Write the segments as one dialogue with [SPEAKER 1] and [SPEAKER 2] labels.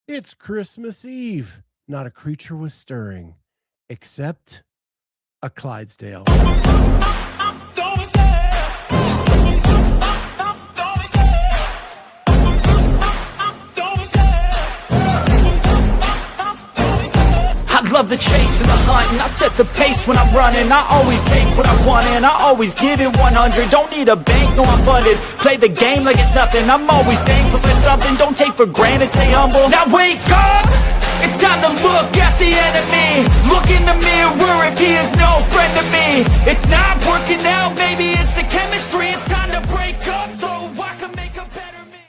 [SPEAKER 1] It's Christmas Eve. Not a creature was stirring, except a Clydesdale.
[SPEAKER 2] I love the chase and the hunt, and I set the pace when I'm running. I always take what I want and I always give it 100. Don't need a bank, no I'm funded. Play the game like it's nothing. I'm always thankful for something. Don't take for granted, stay humble. Now wake up! It's time to look at the enemy. Look in the mirror if he is no friend to me. It's not working out, maybe it's the chemistry. It's time to break up so I can make a better me.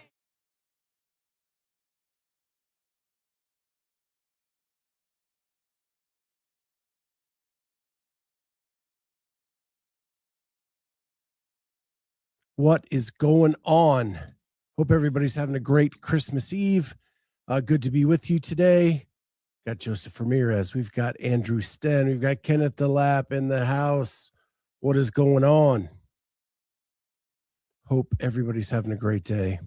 [SPEAKER 1] What is going on? Hope everybody's having a great Christmas Eve. Good to be with you today. Got Joseph Ramirez. We've got Andrew Sten. We've got Kenneth DeLapp in the house. What is going on? Hope everybody's having a great day.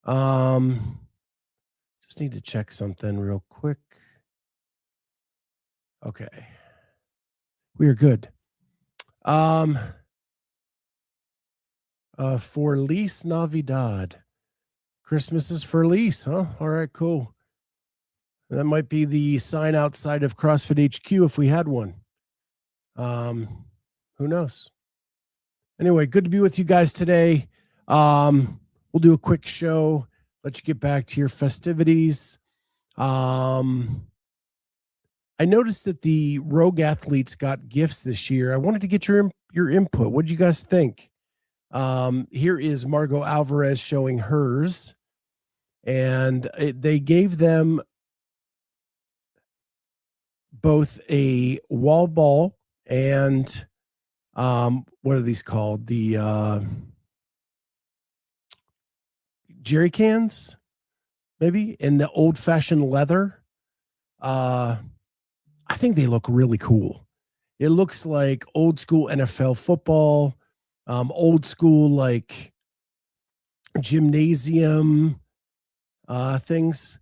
[SPEAKER 1] Just need to check something real quick. Okay. We are good. Feliz Navidad. Christmas is Feliz, huh? All right, cool. That might be the sign outside of CrossFit HQ if we had one. Who knows? Anyway, good to be with you guys today. We'll do a quick show, let you get back to your festivities. I noticed that the Rogue athletes got gifts this year. I wanted to get your input. What did you guys think? Here is Margot Alvarez showing hers, and they gave them both a wall ball and what are these called? The jerry cans, maybe, in the old-fashioned leather. I think they look really cool. It looks like old school NFL football. Old school, like gymnasium things.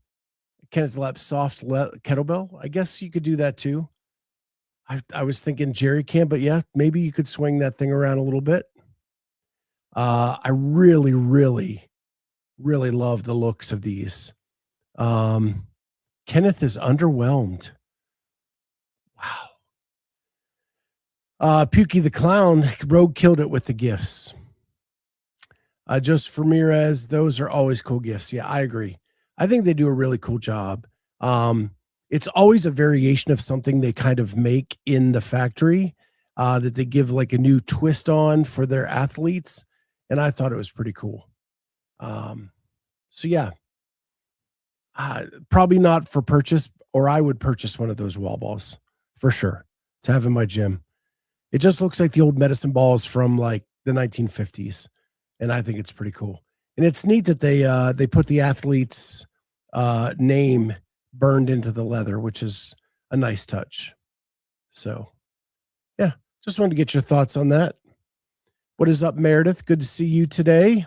[SPEAKER 1] Kenneth Lap soft kettlebell. I guess you could do that too. I was thinking jerry can, but yeah, maybe you could swing that thing around a little bit. I really, really, really love the looks of these. Kenneth is underwhelmed. Wow. Pukey the Clown, Rogue killed it with the gifts. Joseph Ramirez, those are always cool gifts. Yeah, I agree. I think they do a really cool job. It's always a variation of something they kind of make in the factory that they give like a new twist on for their athletes. And I thought it was pretty cool. So yeah, probably not for purchase, or I would purchase one of those wall balls for sure to have in my gym. It just looks like the old medicine balls from like the 1950s. And I think it's pretty cool. And it's neat that they put the athlete's name burned into the leather, which is a nice touch. So, yeah, just wanted to get your thoughts on that. What is up, Meredith? Good to see you today.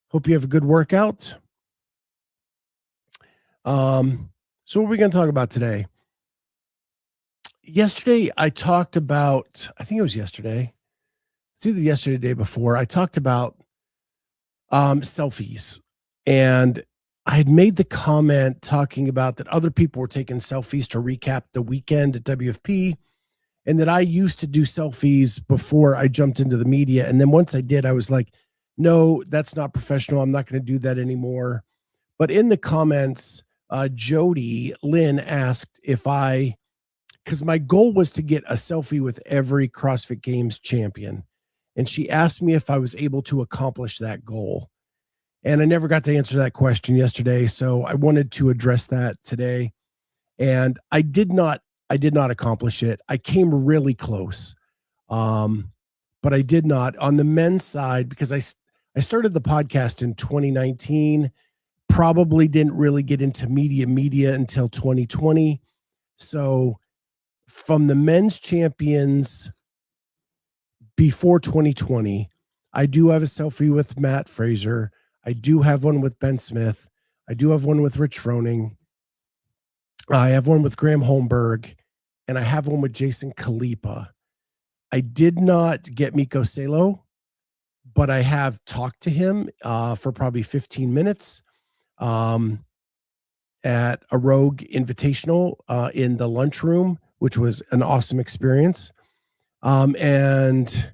[SPEAKER 1] Hope you have a good workout. So what are we going to talk about today? Yesterday, I talked about, I think it was yesterday. It's either yesterday or the day before. I talked about selfies. And I had made the comment talking about that other people were taking selfies to recap the weekend at WFP, and that I used to do selfies before I jumped into the media. And then once I did, I was like, no, that's not professional. I'm not going to do that anymore. But in the comments, Jody Lynn asked if because my goal was to get a selfie with every CrossFit Games champion. And she asked me if I was able to accomplish that goal. And I never got to answer that question yesterday. So I wanted to address that today. And I did not accomplish it. I came really close. But I did not on the men's side, because I started the podcast in 2019, probably didn't really get into media until 2020. So from the men's champions before 2020, I do have a selfie with Matt Fraser. I do have one with Ben Smith. I do have one with Rich Froning. I have one with Graham Holmberg, and I have one with Jason Kalipa. I did not get Miko Salo, but I have talked to him for probably 15 minutes at a Rogue Invitational in the lunchroom, which was an awesome experience. And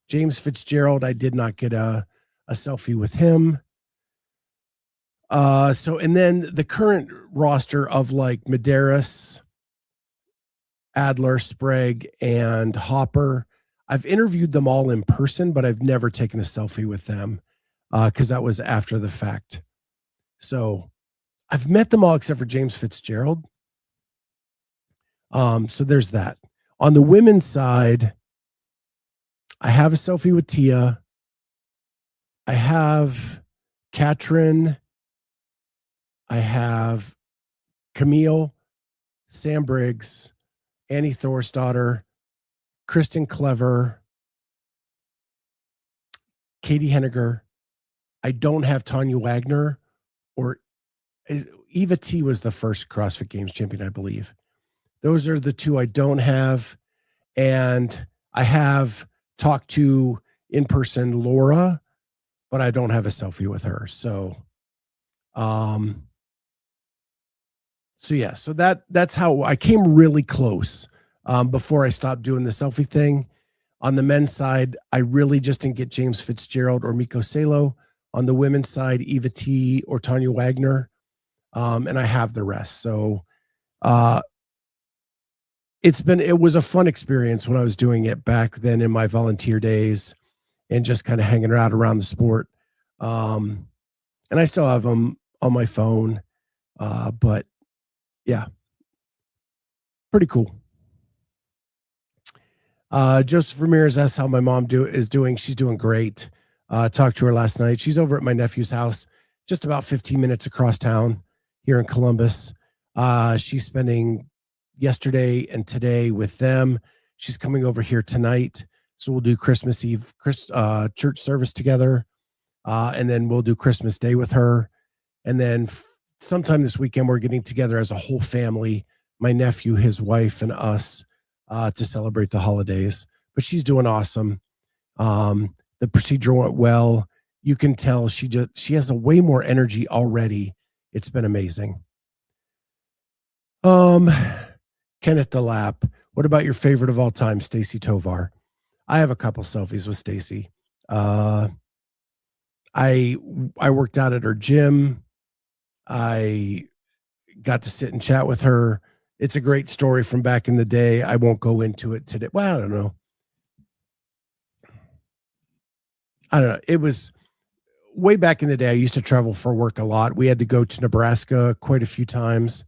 [SPEAKER 1] James Fitzgerald, I did not get a selfie with him. And then the current roster of like Medeiros, Adler, Sprague, and Hopper, I've interviewed them all in person, but I've never taken a selfie with them because that was after the fact. So I've met them all except for James Fitzgerald. So there's that. On the women's side, I have a selfie with Tia. I have Katrin. I have Camille, Sam Briggs, Annie Thorsdottir, Kristen Clever, Katie Henniger. I don't have Tanya Wagner, or Eva T was the first CrossFit Games champion, I believe. Those are the two I don't have. And I have talked to in person Laura, but I don't have a selfie with her. So that's how I came really close before I stopped doing the selfie thing. On the men's side, I really just didn't get James Fitzgerald or Miko Salo. On the women's side, Eva T or Tanya Wagner. And I have the rest. So it was a fun experience when I was doing it back then in my volunteer days and just kind of hanging out around the sport. And I still have them on my phone. But yeah, pretty cool. Joseph Ramirez asks how my mom is doing. She's doing great. Talked to her last night. She's over at my nephew's house, just about 15 minutes across town here in Columbus. She's spending yesterday and today with them. She's coming over here tonight. So we'll do Christmas Eve church service together. And then we'll do Christmas Day with her. And then sometime this weekend, we're getting together as a whole family, my nephew, his wife, and us to celebrate the holidays. But she's doing awesome. The procedure went well. You can tell she has a way more energy already. It's been amazing. Kenneth DeLapp, what about your favorite of all time, Stacie Tovar? I have a couple selfies with Stacie. I worked out at her gym. I got to sit and chat with her. It's a great story from back in the day. I won't go into it today. Well, I don't know. It was way back in the day. I used to travel for work a lot. We had to go to Nebraska quite a few times.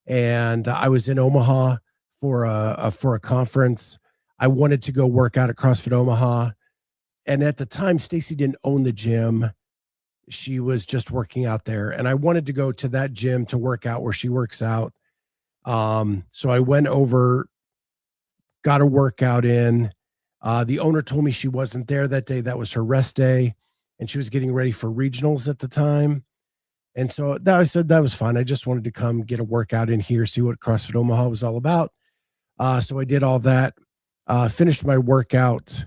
[SPEAKER 1] And I was in Omaha for a conference. I wanted to go work out at CrossFit Omaha. And at the time, Stacie didn't own the gym. She was just working out there. And I wanted to go to that gym to work out where she works out. So I went over, got a workout in. The owner told me she wasn't there that day. That was her rest day. And she was getting ready for regionals at the time. And so I said that was fine. I just wanted to come get a workout in here, see what CrossFit Omaha was all about. So I did all that, finished my workout,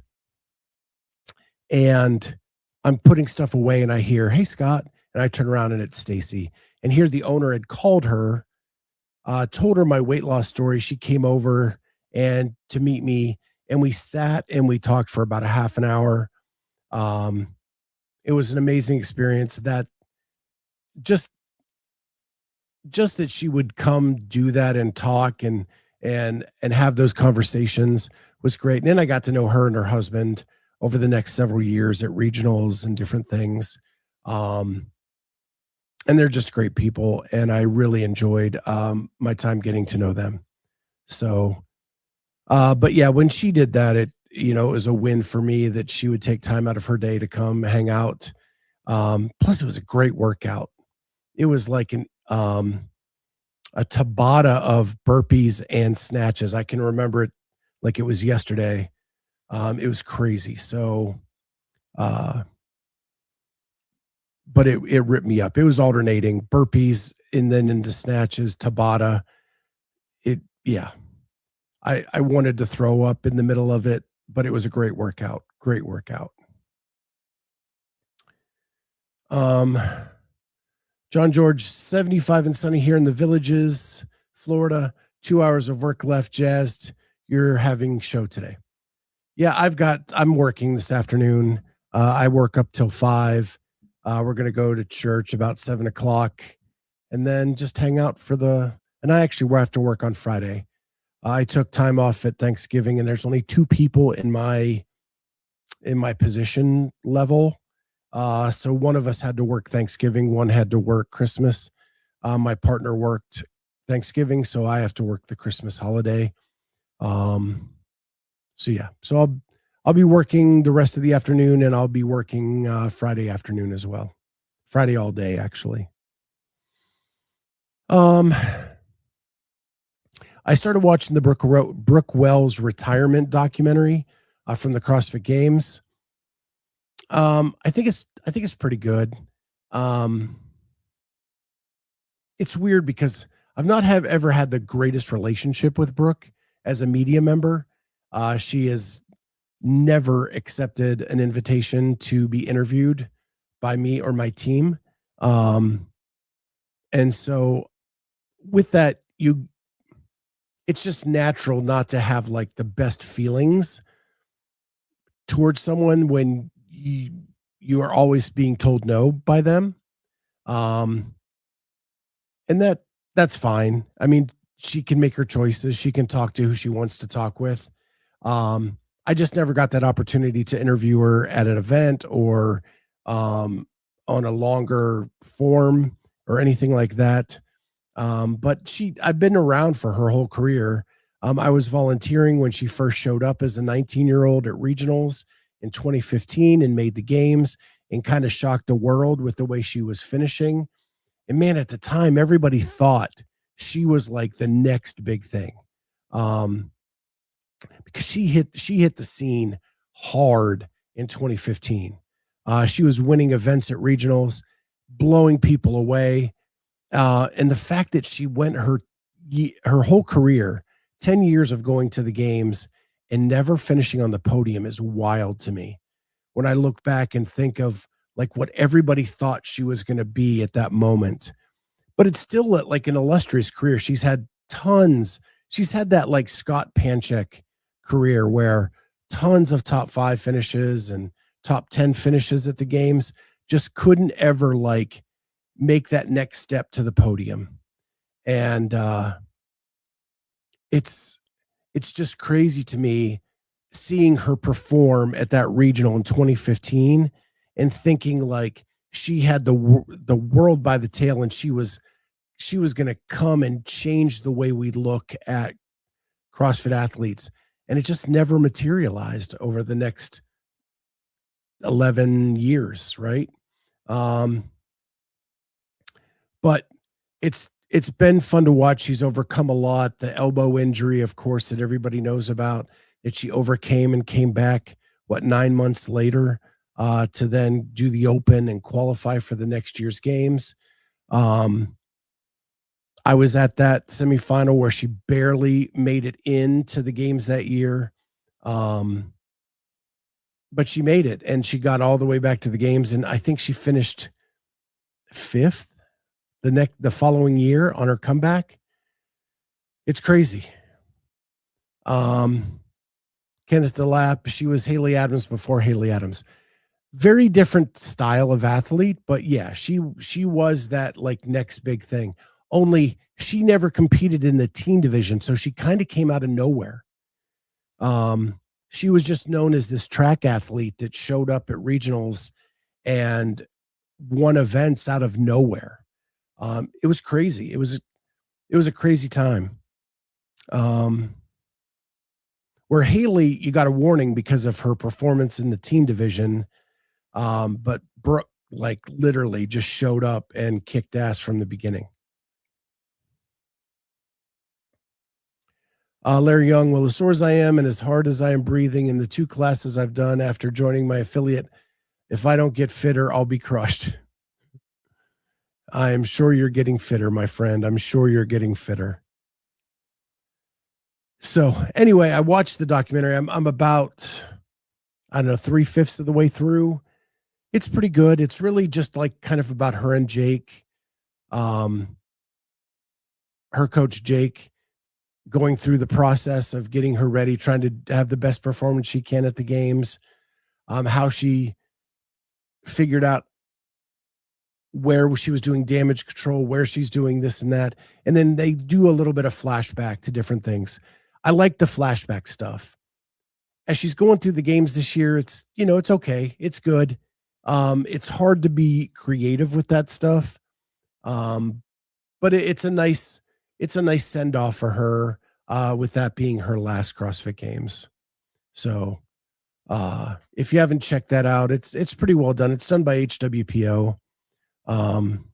[SPEAKER 1] and I'm putting stuff away, and I hear, "Hey, Scott," and I turn around and it's Stacie. And here the owner had called her, told her my weight loss story. She came over and to meet me, and we sat and we talked for about a half an hour. It was an amazing experience. That just that she would come do that and talk and have those conversations was great. And then I got to know her and her husband over the next several years at regionals and different things. And they're just great people. And I really enjoyed my time getting to know them. So, but yeah, when she did that, it was a win for me that she would take time out of her day to come hang out. Plus it was a great workout. It was like a Tabata of burpees and snatches. I can remember it like it was yesterday. It was crazy. So, but it ripped me up. It was alternating burpees and then into snatches, Tabata. Yeah. I wanted to throw up in the middle of it, but it was a great workout. Great workout. John George, 75 and sunny here in the Villages, Florida. 2 hours of work left. Jazzed. You're having show today. Yeah, I'm working this afternoon. I work up till 5. We're going to go to church about 7:00 and then just hang out and I actually will have to work on Friday. I took time off at Thanksgiving and there's only 2 people in my position level. So one of us had to work Thanksgiving, one had to work Christmas. My partner worked Thanksgiving, so I have to work the Christmas holiday. So yeah, so I'll be working the rest of the afternoon and I'll be working Friday afternoon as well. Friday all day, actually. I started watching the Brooke Wells retirement documentary from the CrossFit Games. I think it's pretty good. It's weird because I've not ever had the greatest relationship with Brooke as a media member. She has never accepted an invitation to be interviewed by me or my team. And so with that, it's just natural not to have like the best feelings towards someone when you are always being told no by them. And that's fine. I mean, she can make her choices. She can talk to who she wants to talk with. I just never got that opportunity to interview her at an event or on a longer form or anything like that. But I've been around for her whole career. I was volunteering when she first showed up as a 19-year-old at regionals in 2015 and made the games and kind of shocked the world with the way she was finishing. And man, at the time, everybody thought she was like the next big thing. Because she hit the scene hard in 2015. She was winning events at regionals, blowing people away. And the fact that she went her whole career, 10 years of going to the games and never finishing on the podium is wild to me. When I look back and think of like what everybody thought she was going to be at that moment, but it's still like an illustrious career. She's had tons. She's had that like Scott Panchik career where tons of top 5 finishes and top 10 finishes at the games, just couldn't ever like make that next step to the podium. And it's just crazy to me seeing her perform at that regional in 2015 and thinking like she had the world by the tail and she was going to come and change the way we look at CrossFit athletes. And it just never materialized over the next 11 years. Right. But it's been fun to watch. She's overcome a lot. The elbow injury, of course, that everybody knows about, that she overcame and came back, 9 months later, to then do the Open and qualify for the next year's games. I was at that semifinal where she barely made it into the games that year. But she made it and she got all the way back to the games. And I think she finished 5th the following year on her comeback. It's crazy. Kenneth DeLapp, she was Haley Adams before Haley Adams. Very different style of athlete, but yeah, she was that like next big thing. Only she never competed in the teen division, so she kind of came out of nowhere. She was just known as this track athlete that showed up at regionals and won events out of nowhere. It was crazy. It was a crazy time. Where Haley, you got a warning because of her performance in the teen division. But Brooke, like literally just showed up and kicked ass from the beginning. Larry Young, well, as sore as I am and as hard as I am breathing in the 2 classes I've done after joining my affiliate, if I don't get fitter, I'll be crushed. I am sure you're getting fitter, my friend. I'm sure you're getting fitter. So anyway, I watched the documentary. I'm about, I don't know, 3/5 of the way through. It's pretty good. It's really just like kind of about her and Jake, her coach Jake, going through the process of getting her ready, trying to have the best performance she can at the games, how she figured out where she was doing damage control, where she's doing this and that. And then they do a little bit of flashback to different things. I like the flashback stuff. As she's going through the games this year, it's, it's okay. It's good. It's hard to be creative with that stuff. But it's a nice send off for her, with that being her last CrossFit Games. So, if you haven't checked that out, it's pretty well done. It's done by HWPO. And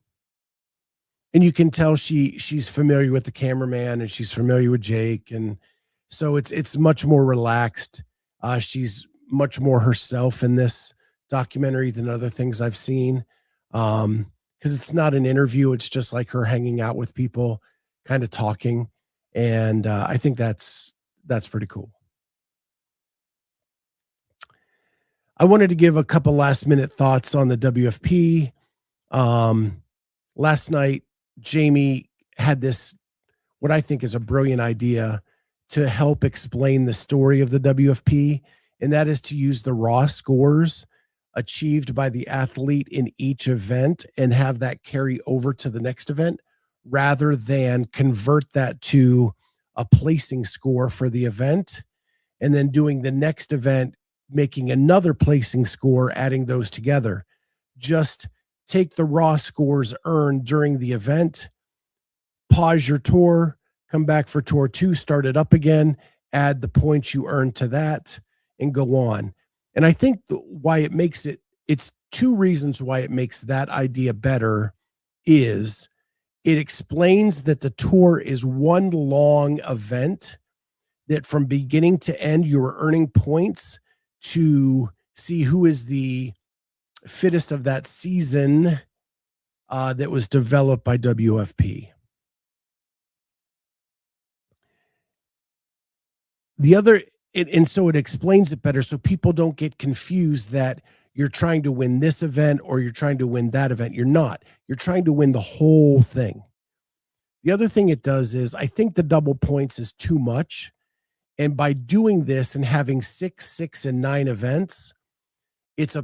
[SPEAKER 1] you can tell she's familiar with the cameraman and she's familiar with Jake. And so it's much more relaxed. She's much more herself in this documentary than other things I've seen. Cause it's not an interview. It's just like her hanging out with people, kind of talking. And, I think that's pretty cool. I wanted to give a couple last minute thoughts on the WFP. Last night, Jamie had this, what I think is a brilliant idea to help explain the story of the WFP, and that is to use the raw scores achieved by the athlete in each event and have that carry over to the next event, rather than convert that to a placing score for the event and then doing the next event, making another placing score, adding those together. Just take the raw scores earned during the event, pause your tour, come back for tour 2, start it up again, add the points you earned to that, and go on. And I think why it makes it's 2 reasons why it makes that idea better is it explains that the tour is one long event, that from beginning to end, you're earning points to see who is the fittest of that season, that was developed by WFP. And so it explains it better so people don't get confused that you're trying to win this event or you're trying to win that event. You're not. You're trying to win the whole thing. The other thing it does is I think the double points is too much. And by doing this and having 6, 6, and 9 events, it's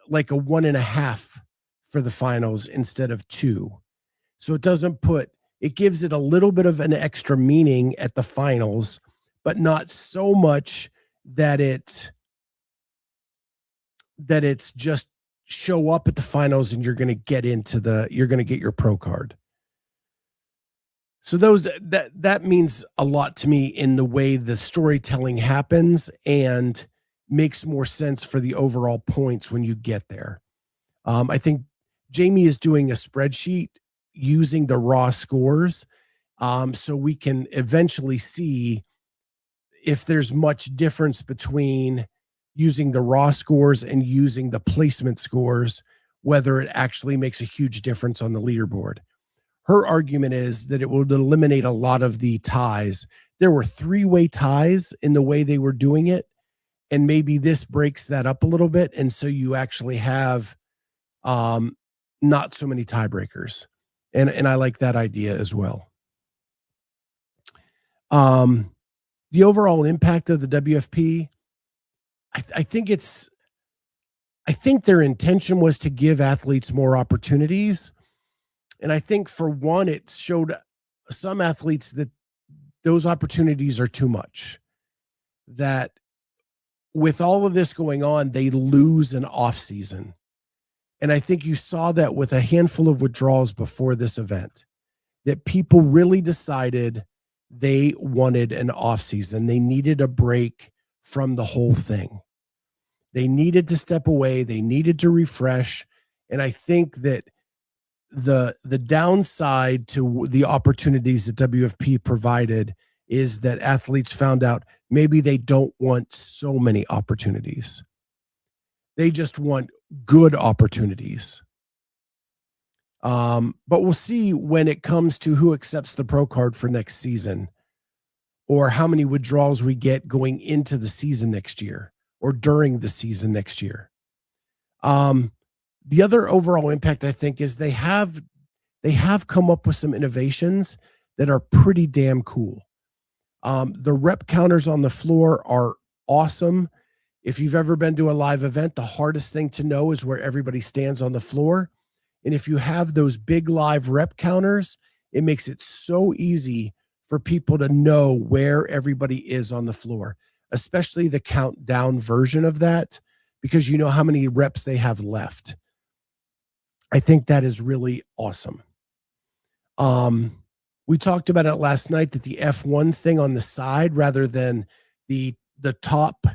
[SPEAKER 1] like a 1.5 for the finals instead of 2. So it gives it a little bit of an extra meaning at the finals, but not so much that it's just show up at the finals and you're going to get your pro card. So that means a lot to me in the way the storytelling happens and makes more sense for the overall points when you get there. I think Jamie is doing a spreadsheet using the raw scores, so we can eventually see if there's much difference between using the raw scores and using the placement scores, whether it actually makes a huge difference on the leaderboard. Her argument is that it would eliminate a lot of the ties. There were 3-way ties in the way they were doing it, and maybe this breaks that up a little bit, and so you actually have not so many tiebreakers, and I like that idea as well. The overall impact of the WFP, I think their intention was to give athletes more opportunities. And I think for one, it showed some athletes that those opportunities are too much, that with all of this going on, they lose an off season. And I think you saw that with a handful of withdrawals before this event, that people really decided they wanted an off season. They needed a break from the whole thing. They needed to step away. They needed to refresh. And I think that the downside to the opportunities that WFP provided is that athletes found out maybe they don't want so many opportunities. They just want good opportunities. But we'll see when it comes to who accepts the pro card for next season, or how many withdrawals we get going into the season next year or during the season next year. The other overall impact, I think, is they have come up with some innovations that are pretty damn cool. The rep counters on the floor are awesome. If you've ever been to a live event, the hardest thing to know is where everybody stands on the floor. And if you have those big live rep counters, it makes it so easy for people to know where everybody is on the floor, especially the countdown version of that, because you know how many reps they have left. I think that is really awesome. We talked about it last night, that the F1 thing on the side rather than the top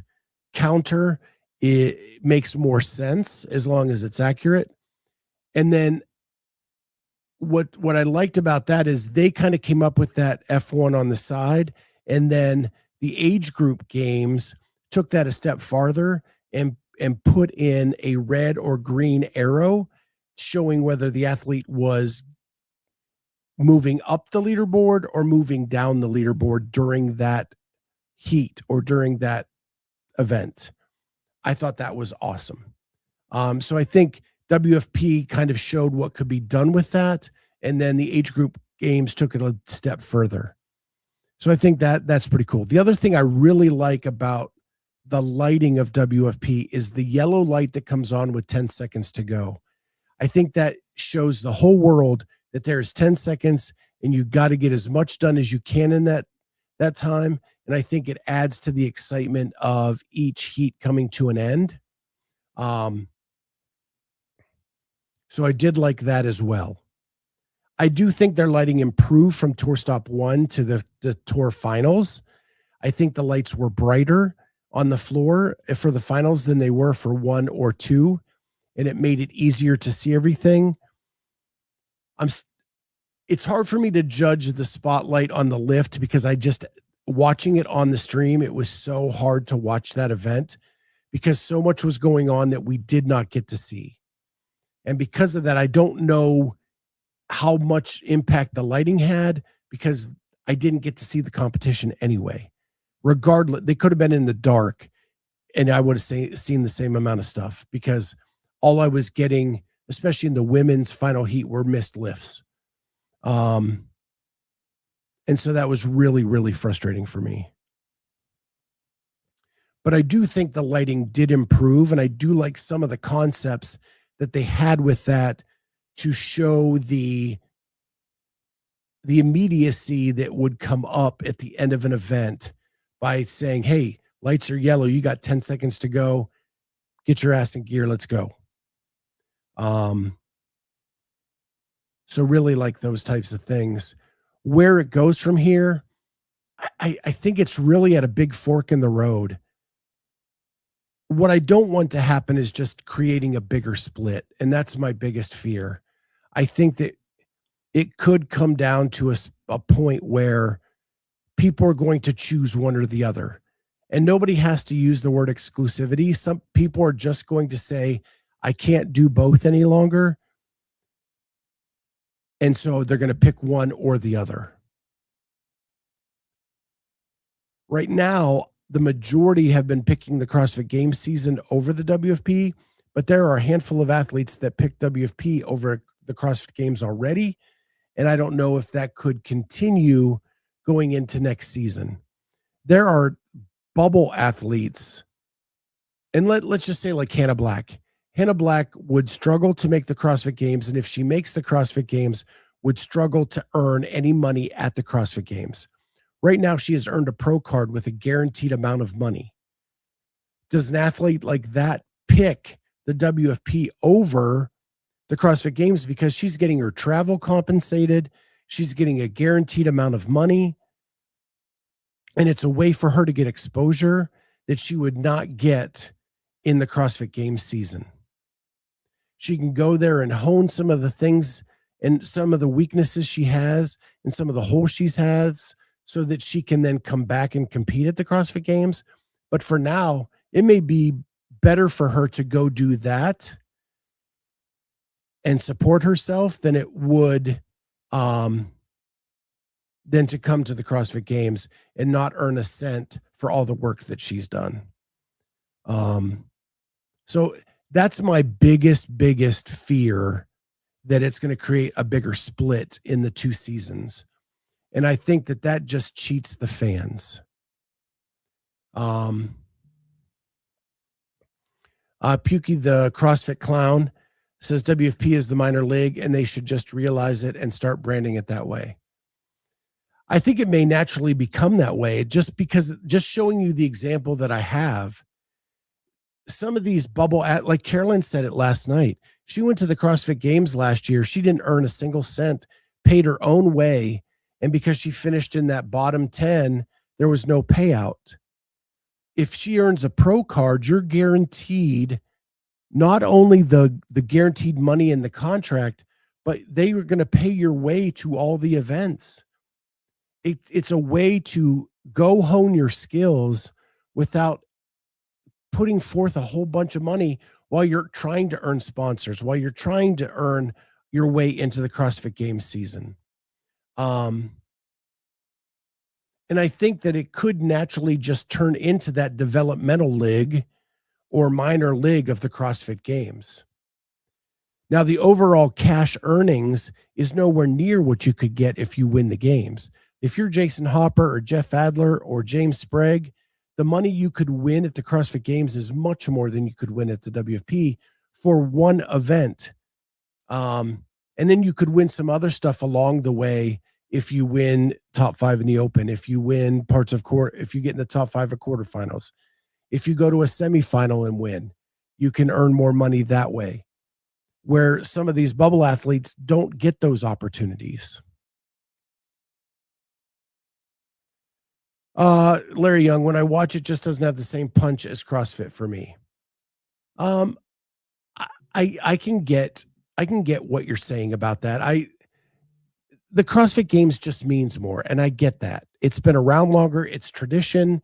[SPEAKER 1] counter, it makes more sense as long as it's accurate. And then what I liked about that is they kind of came up with that F1 on the side, and then the age group games took that a step farther and put in a red or green arrow showing whether the athlete was moving up the leaderboard or moving down the leaderboard during that heat or during that event. I thought that was awesome. So I think WFP kind of showed what could be done with that, and then the age group games took it a step further. So I think that's pretty cool. The other thing I really like about the lighting of WFP is the yellow light that comes on with 10 seconds to go. I think that shows the whole world that there's 10 seconds and you got to get as much done as you can in that time. And I think it adds to the excitement of each heat coming to an end. So I did like that as well. I do think their lighting improved from Tour Stop 1 to the Tour Finals. I think the lights were brighter on the floor for the finals than they were for 1 or 2, and it made it easier to see everything. It's hard for me to judge the spotlight on the lift because watching it on the stream, it was so hard to watch that event because so much was going on that we did not get to see. And because of that, I don't know how much impact the lighting had because I didn't get to see the competition anyway. Regardless, they could have been in the dark and I would have seen the same amount of stuff because all I was getting, especially in the women's final heat, were missed lifts. And so that was really, really frustrating for me. But I do think the lighting did improve, and I do like some of the concepts that they had with that to show the immediacy that would come up at the end of an event by saying, hey, lights are yellow. You got 10 seconds to go. Get your ass in gear. Let's go. So really like those types of things. Where it goes from here, I think it's really at a big fork in the road. What I don't want to happen is just creating a bigger split. And that's my biggest fear. I think that it could come down to a point where people are going to choose one or the other. And nobody has to use the word exclusivity. Some people are just going to say, I can't do both any longer. And so they're going to pick one or the other. Right now, the majority have been picking the CrossFit Games season over the WFP, but there are a handful of athletes that pick WFP over the CrossFit Games already. And I don't know if that could continue going into next season. There are bubble athletes, and let's just say like Hannah Black. Hannah Black would struggle to make the CrossFit Games, and if she makes the CrossFit Games, would struggle to earn any money at the CrossFit Games. Right now, she has earned a pro card with a guaranteed amount of money. Does an athlete like that pick the WFP over the CrossFit Games because she's getting her travel compensated, she's getting a guaranteed amount of money, and it's a way for her to get exposure that she would not get in the CrossFit Games season. She can go there and hone some of the things and some of the weaknesses she has and some of the holes she has so that she can then come back and compete at the CrossFit Games. But for now, it may be better for her to go do that and support herself than it would than to come to the CrossFit Games and not earn a cent for all the work that she's done. So that's my biggest fear, that it's going to create a bigger split in the 2 seasons. And I think that just cheats the fans. Pukey, the CrossFit clown, says WFP is the minor league and they should just realize it and start branding it that way. I think it may naturally become that way, just showing you the example that I have. Some of these like Carolyn said it last night. She went to the CrossFit Games last year. She didn't earn a single cent, paid her own way. And because she finished in that bottom 10, there was no payout. If she earns a pro card, you're guaranteed not only the guaranteed money in the contract, but they are going to pay your way to all the events. It's a way to go hone your skills without putting forth a whole bunch of money while you're trying to earn sponsors, while you're trying to earn your way into the CrossFit Games season. And I think that it could naturally just turn into that developmental league or minor league of the CrossFit Games. Now, the overall cash earnings is nowhere near what you could get if you win the games. If you're Jason Hopper or Jeff Adler or James Sprague, the money you could win at the CrossFit Games is much more than you could win at the WFP for one event. And then you could win some other stuff along the way. If you win top 5 in the open, if you win if you get in the top 5 of quarterfinals, if you go to a semifinal and win, you can earn more money that way, where some of these bubble athletes don't get those opportunities. Larry Young, when I watch it, just doesn't have the same punch as CrossFit for me. I can get what you're saying about that. The CrossFit Games just means more, and I get that. It's been around longer. It's tradition.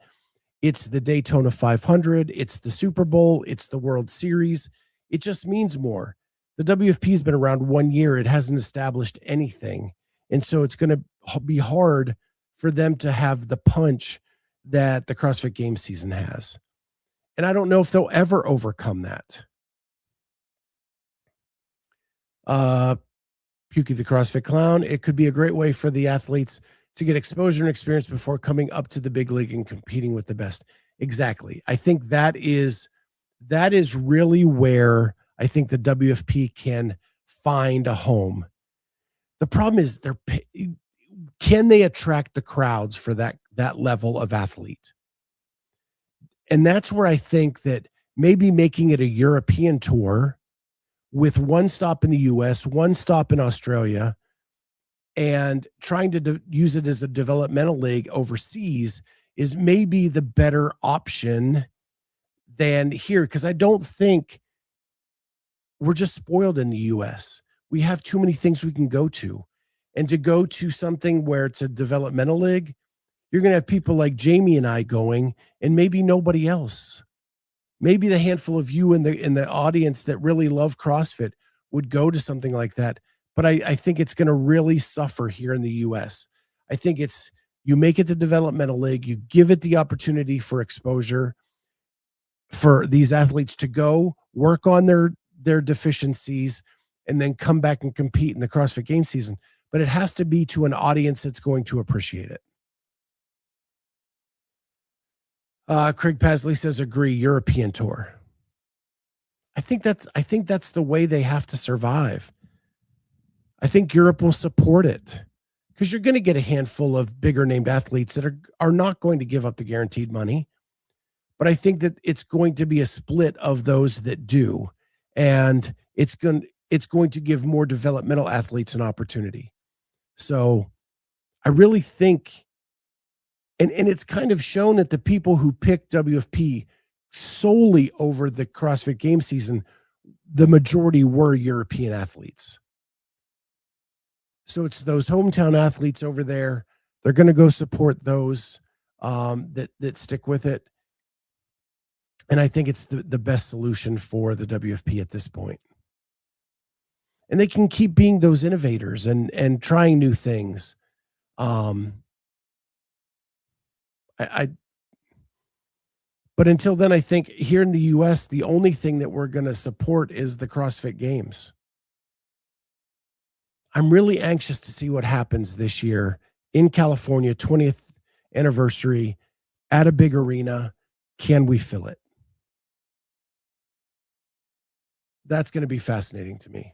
[SPEAKER 1] It's the Daytona 500. It's the Super Bowl. It's the World Series. It just means more. The WFP has been around 1 year. It hasn't established anything. And so it's going to be hard for them to have the punch that the CrossFit Games season has. And I don't know if they'll ever overcome that. Pukey the CrossFit Clown, it could be a great way for the athletes to get exposure and experience before coming up to the big league and competing with the best. Exactly. I think that is really where I think the WFP can find a home. The problem is can they attract the crowds for that level of athlete? And that's where I think that maybe making it a European tour with one stop in the US, one stop in Australia, and trying to use it as a developmental league overseas is maybe the better option than here. Because I don't think we're just spoiled in the US. We have too many things we can go to. And to go to something where it's a developmental league, you're going to have people like Jamie and I going, and maybe nobody else. Maybe the handful of you in the audience that really love CrossFit would go to something like that. But I think it's going to really suffer here in the US. I think you make it the developmental league, you give it the opportunity for exposure for these athletes to go work on their deficiencies and then come back and compete in the CrossFit Games season. But it has to be to an audience that's going to appreciate it. Craig Pasley says, agree, European tour. I think that's the way they have to survive. I think Europe will support it because you're going to get a handful of bigger named athletes that are not going to give up the guaranteed money. But I think that it's going to be a split of those that do. And it's going to give more developmental athletes an opportunity. So I really think, and it's kind of shown that the people who picked WFP solely over the CrossFit Games season, the majority were European athletes. So it's those hometown athletes over there. They're going to go support those that stick with it. And I think it's the best solution for the WFP at this point. and they can keep being those innovators and trying new things. I but until then, I think here in the US, the only thing that we're going to support is the CrossFit Games. I'm really anxious to see what happens this year in California, 20th anniversary at a big arena. Can we fill it? That's going to be fascinating to me.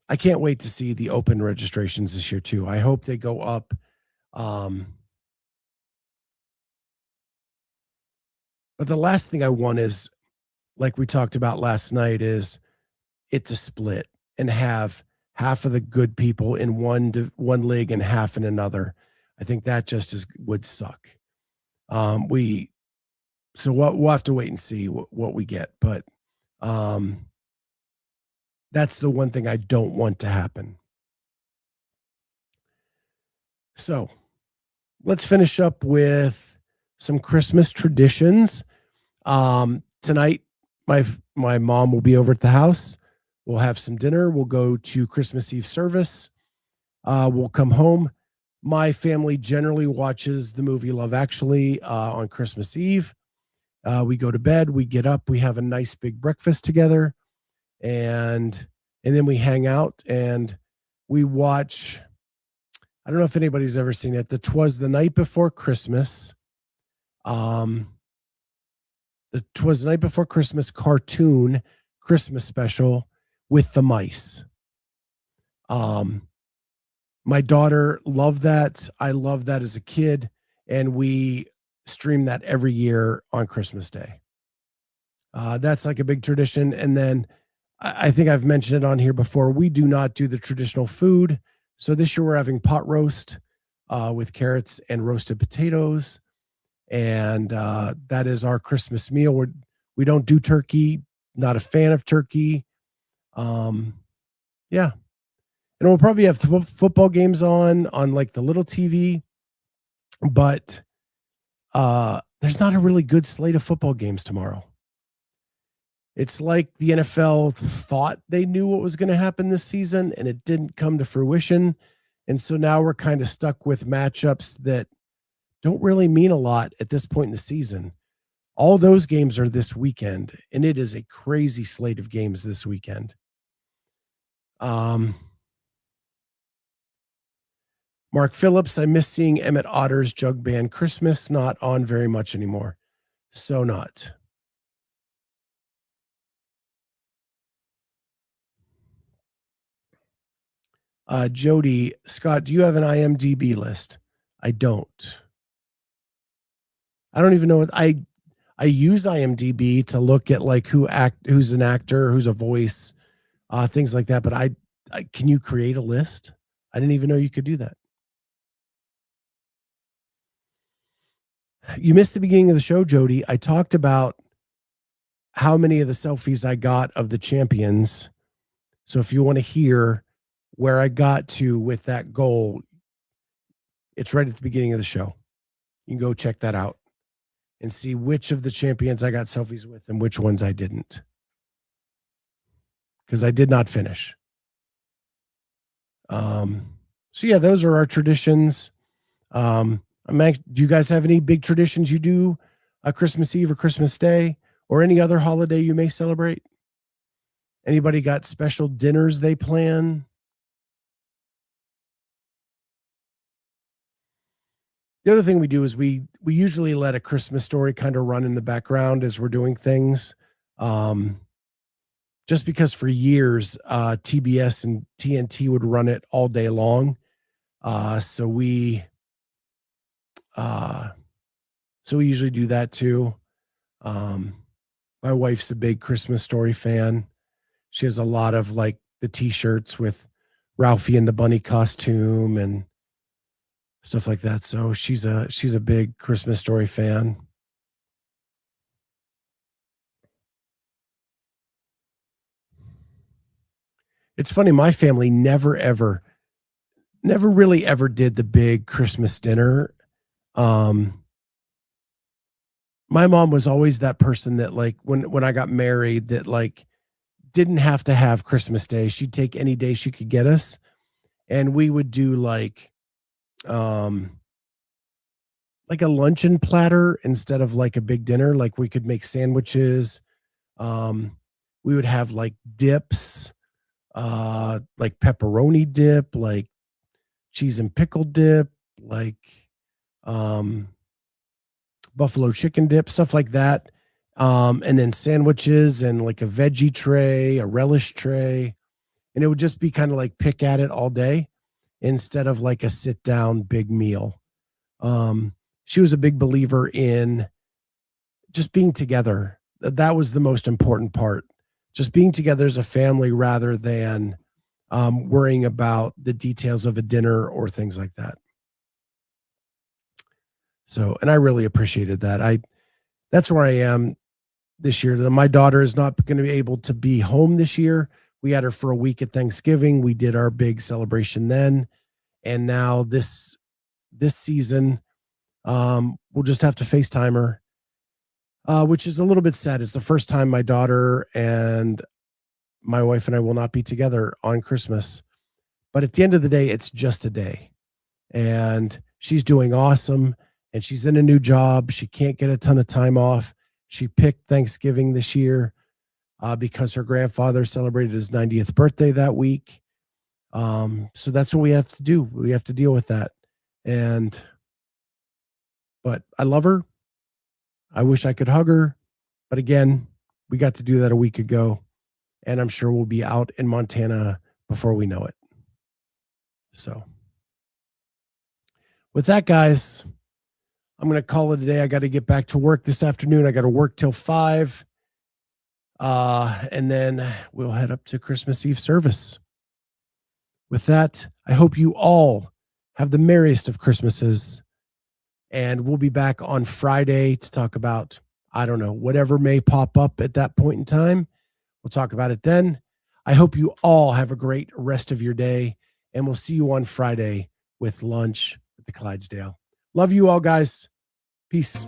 [SPEAKER 1] I can't wait to see the open registrations this year too. I hope they go up. But the last thing I want is, like we talked about last night, is it to split and have half of the good people in one league and half in another. I think that just would suck. So we'll have to wait and see what we get. But that's the one thing I don't want to happen. So let's finish up with some Christmas traditions. Tonight, my mom will be over at the house. We'll have some dinner. We'll go to Christmas Eve service. We'll come home. My family generally watches the movie Love Actually on Christmas Eve. We go to bed. We get up. We have a nice big breakfast together, and then we hang out and we watch. I don't know if anybody's ever seen it. The 'Twas the Night Before Christmas. The 'Twas the Night Before Christmas cartoon Christmas special with the mice. My daughter loved that. I loved that as a kid, and we stream that every year on Christmas Day. That's like a big tradition. And then I think I've mentioned it on here before. We do not do the traditional food. So this year we're having pot roast with carrots and roasted potatoes. And that is our Christmas meal. We don't do turkey. Not a fan of turkey. Yeah. And we'll probably have football games on like the little TV. But there's not a really good slate of football games tomorrow. It's like the NFL thought they knew what was going to happen this season, and it didn't come to fruition. And so now we're kind of stuck with matchups that don't really mean a lot at this point in the season. All those games are this weekend, and it is a crazy slate of games this weekend. Mark Phillips, I miss seeing Emmett Otter's Jug Band Christmas, not on very much anymore. So not. Jody, Scott, do you have an IMDb list? I don't. I don't even know what I use IMDb to look at like who's an actor, who's a voice, things like that. But I can you create a list? I didn't even know you could do that. You missed the beginning of the show, Jody. I talked about how many of the selfies I got of the champions. So if you want to hear where I got to with that goal, it's right at the beginning of the show. You can go check that out and see which of the champions I got selfies with and which ones I didn't. Because I did not finish. So yeah, those are our traditions. Do you guys have any big traditions you do Christmas Eve or Christmas Day or any other holiday you may celebrate? Anybody got special dinners they plan? The other thing we do is we usually let A Christmas Story kind of run in the background as we're doing things. Just because for years, TBS and TNT would run it all day long. So we usually do that too. My wife's a big Christmas Story fan. She has a lot of like the t-shirts with Ralphie in the bunny costume and stuff like that. So she's a big Christmas Story fan. It's funny. My family never really ever did the big Christmas dinner. My my mom was always that person that like when I got married that like didn't have to have Christmas Day. She'd take any day she could get us. And we would do like a luncheon platter instead of like a big dinner. Like we could make sandwiches. We would have like dips, like pepperoni dip, like cheese and pickle dip, like buffalo chicken dip, stuff like that. And then sandwiches and like a veggie tray, a relish tray. And it would just be kind of like pick at it all day instead of like a sit down big meal. She was a big believer in just being together. That was the most important part. Just being together as a family rather than worrying about the details of a dinner or things like that. So, and I really appreciated that. That's where I am this year. My daughter is not going to be able to be home this year. We had her for a week at Thanksgiving. We did our big celebration then. And now this season, we'll just have to FaceTime her, which is a little bit sad. It's the first time my daughter and my wife and I will not be together on Christmas. But at the end of the day, it's just a day. And she's doing awesome. And she's in a new job. She can't get a ton of time off. She picked Thanksgiving this year because her grandfather celebrated his 90th birthday that week. So that's what we have to do. We have to deal with that. But I love her. I wish I could hug her. But again, we got to do that a week ago. And I'm sure we'll be out in Montana before we know it. So with that, guys, I'm going to call it a day. I got to get back to work this afternoon. I got to work till 5. And then we'll head up to Christmas Eve service. With that, I hope you all have the merriest of Christmases. And we'll be back on Friday to talk about, I don't know, whatever may pop up at that point in time. We'll talk about it then. I hope you all have a great rest of your day. And we'll see you on Friday with lunch at the Clydesdale. Love you all, guys. Peace.